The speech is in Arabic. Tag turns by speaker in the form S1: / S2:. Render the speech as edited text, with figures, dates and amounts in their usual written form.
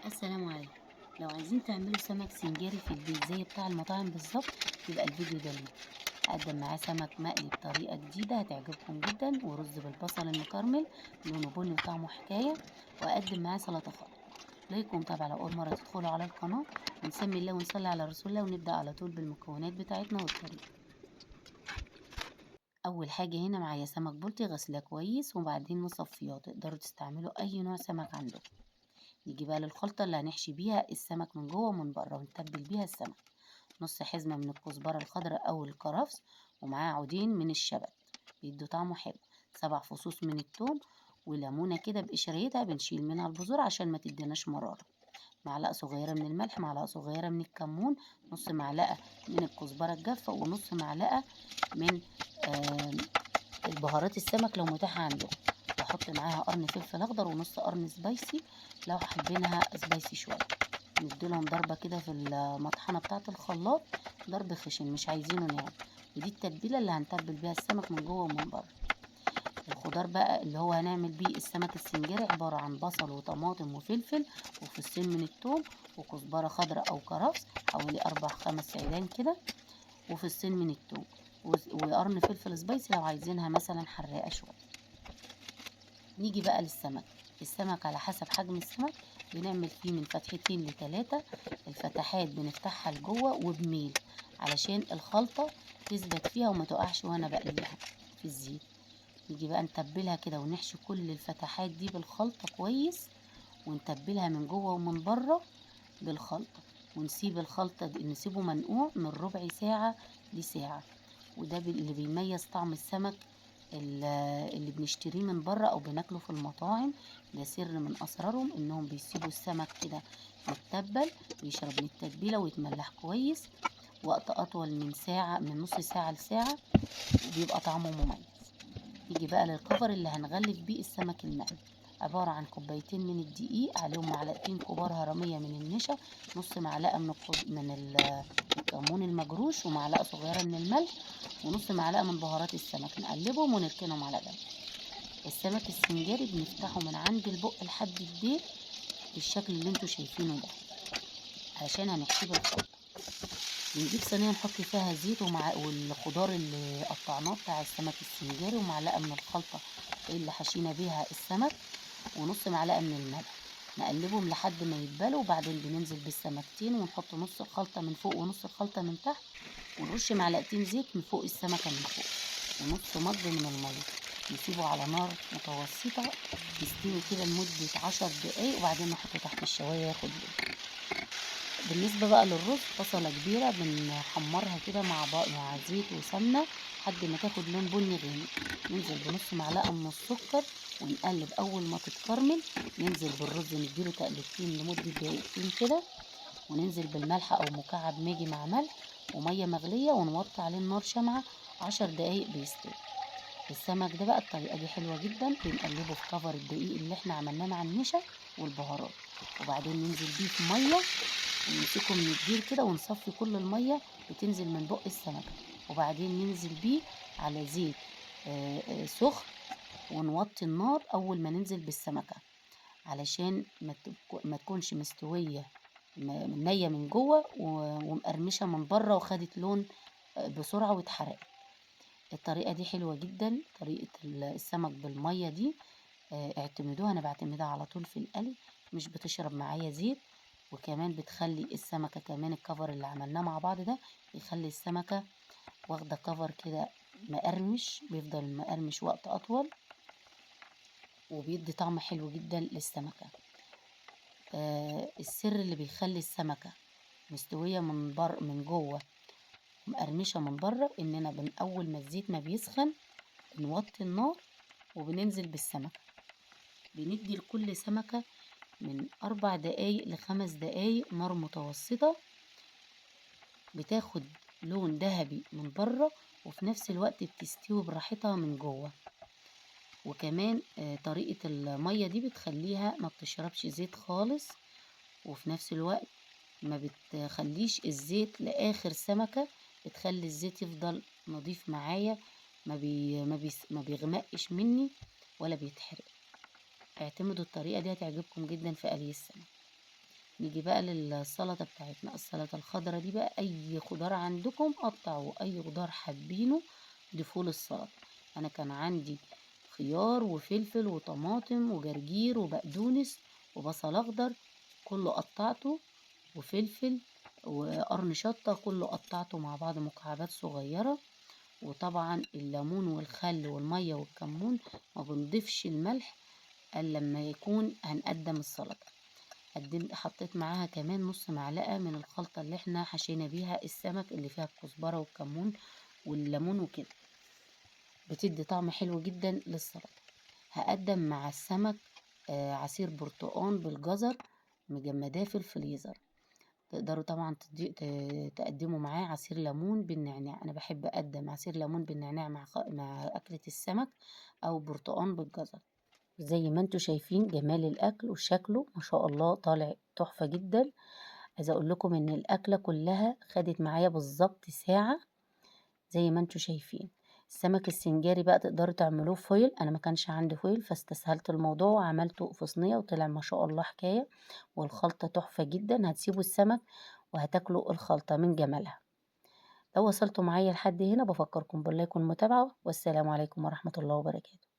S1: السلام عليكم. لو عايزين تعملوا سمك سنجاري في البيت زي بتاع المطاعم بالظبط، يبقى الفيديو ده ليه. هقدم معاه سمك مقلي بطريقة جديدة هتعجبكم جدا، ورز بالبصل المكرمل لونه بني وطعمه حكاية، وأقدم معاه سلطة خضراء. لايك ومتابعة لو أول مرة تدخلوا على القناة، ونسمي الله ونصلي على رسول الله، ونبدأ على طول بالمكونات بتاعتنا والطريقة. أول حاجة هنا معايا سمك بلطي غسلاه كويس وبعدين مصفياه، تقدروا تستعملوا أي نوع سمك عندكم. نيجي بقى للخلطة اللي هنحشي بيها السمك من جوه ومن بره ونتبل بيها السمك. نص حزمة من الكزبرة الخضراء أو الكرفس، ومعاه عودين من الشبت بيدوا طعمه حلو. 7 فصوص من التوم، وليمونة كده بقشريتها بنشيل منها البذور عشان ما تديناش مرارة. معلقة صغيرة من الملح، معلقة صغيرة من الكمون، نص معلقة من الكزبرة الجافة، ونص معلقة من آم، البهارات السمك لو متاحة عندكم. واحط معاها قرن فلفل اخضر ونص قرن سبايسي لو حابينها سبايسي شويه. نديلهم ضربه كده في المطحنه بتاعه الخلاط، ضرب خشن مش عايزينه ناعم. ودي التتبيله اللي هنتبل بيها السمك من جوه ومن بره. الخضار بقى اللي هو هنعمل بيه السمك السنجاري عباره عن بصل وطماطم وفلفل وفصين من الثوم وكزبره خضراء او كرفس حوالي 4 5 عيدان كده، وفصين من الثوم، وقرن فلفل سبايسي لو عايزينها مثلا حراقه شويه. نيجي بقى للسمك. السمك على حسب حجم السمك بنعمل فيه من فتحتين ل3. الفتحات بنفتحها لجوه وبميل علشان الخلطة تثبت فيها وما تقعش وانا بقليها في الزيت. نيجي بقى نتبلها كده ونحشي كل الفتحات دي بالخلطة كويس، ونتبلها من جوه ومن بره بالخلطة، ونسيب الخلطة دي نسيبه منقوع من ربع ساعة لساعة. وده اللي بيميز طعم السمك اللي بنشتريه من بره او بناكله في المطاعم. ده سر من اسرارهم انهم بيسيبوا السمك كده يتبل ويشرب من التتبيله ويتملح كويس وقت اطول من ساعه، من نص ساعه لساعه، وبيبقى طعمه مميز. نيجي بقى للكفر اللي هنغلف بيه السمك المقلي. عبارة عن كوبايتين من الدقيق، عليهم معلقتين كبار هرمية من النشا، نص معلقة من الكمون المجروش، ومعلقة صغيرة من الملح، ونص معلقة من بهارات السمك. نقلبهم ونركنهم على جنب. السمك السنجاري بنفتحه من عند البق لحد الديل بالشكل اللي انتوا شايفينه ده علشان هنحشيه بالخلطة. بنجيب صينية نحط فيها زيت والخضار اللي قطعناه بتاع السمك السنجاري، ومعلقة من الخلطة اللي حشينا بيها السمك، ونص معلقة من الملح. نقلبهم لحد ما يتبلوا، وبعدين بننزل بالسمكتين ونحط نص الخلطة من فوق ونص الخلطة من تحت، ونرش معلقتين زيت من فوق السمكة من فوق، ونص مج من المية. نسيبه على نار متوسطة يستوي كده لمدة 10 دقايق، وبعدين نحطه تحت الشواية ياخد لون. بالنسبة بقى للرز، بصلة كبيرة بنحمرها كده مع زيت وسمنة لحد ما تاخد لون بني غامق. ننزل بنص معلقة من السكر ونقلب. أول ما تتكرمل ننزل بالرز نديله تقلبتين لمدة دقيقتين كده، وننزل بالملح أو مكعب ماجي مع ملح ومية مغلية، ونوطي عليه النار شمعة 10 دقايق بيستوي. السمك ده بقى الطريقة دي حلوة جدا، بنقلبه في كفر الدقيق اللي احنا عملناه مع النشا والبهارات، وبعدين ننزل بيه في مية ونمسكه من الجير كده ونصفي كل المية بتنزل من بق السمكة، وبعدين ننزل بيه على زيت سخن، ونوطي النار أول ما ننزل بالسمكة علشان ما تكونش مستوية نية من جوه ومقرمشة من بره وخدت لون بسرعة واتحرقت. الطريقة دي حلوة جدا، طريقة السمك بالمية دي. اعتمدوها، انا بعتمدها على طول في القلي، مش بتشرب معايا زيت. وكمان بتخلي السمكة، كمان الكفر اللي عملناه مع بعض ده بيخلي السمكة واخدة كفر كده مقرمش، بيفضل مقرمش وقت اطول، وبيدي طعم حلو جدا للسمكة. السر اللي بيخلي السمكة مستوية من جوه مقرمشة من بره، اننا اول ما الزيت ما بيسخن بنوطي النار وبننزل بالسمكة. بندي لكل سمكة من 4 دقايق ل5 دقايق نار متوسطة، بتاخد لون ذهبي من بره وفي نفس الوقت بتستوي براحتها من جوه. وكمان طريقة المية دي بتخليها ما بتشربش زيت خالص، وفي نفس الوقت ما بتخليش الزيت لآخر سمكة، بتخلي الزيت يفضل نضيف معايا، ما بيغمقش مني ولا بيتحرق. اعتمدوا الطريقة دي هتعجبكم جدا في قلي السمك. نيجي بقى للسلطة بتاعتنا. السلطة الخضرا دي بقى أي خضار عندكم قطعوا، أي خضار حابينه ضيفوه للسلطة. أنا كان عندي خيار وفلفل وطماطم وجرجير وبقدونس وبصل أخضر، كله قطعته، وفلفل وقرن شطة كله قطعته مع بعض مكعبات صغيرة. وطبعا الليمون والخل والمية والكمون، ما بنضيفش الملح إلا لما يكون هنقدم السلطة. حطيت معاها كمان نص معلقة من الخلطة اللي احنا حشينا بيها السمك، اللي فيها الكزبرة والكمون والليمون وكده، بتدي طعم حلو جدا للسلطة. هقدم مع السمك عصير برتقان بالجزر مجمداه في الفريزر. تقدروا طبعا تقدموا معاه عصير ليمون بالنعناع. انا بحب اقدم عصير ليمون بالنعناع مع اكلة السمك، او برتقان بالجزر. زي ما انتوا شايفين جمال الاكل وشكله ما شاء الله طالع تحفة جدا. عايزة اقول لكم ان الاكلة كلها خدت معايا بالظبط ساعة زي ما انتوا شايفين. السمك السنجاري بقى تقدروا تعملوه فويل، انا ما كانش عندي فويل فاستسهلت الموضوع وعملته في صينية وطلع ما شاء الله حكاية. والخلطة تحفة جدا، هتسيبوا السمك وهتاكلوا الخلطة من جمالها. لو وصلتوا معايا لحد هنا بفكركم بالله يكون متابعة، والسلام عليكم ورحمة الله وبركاته.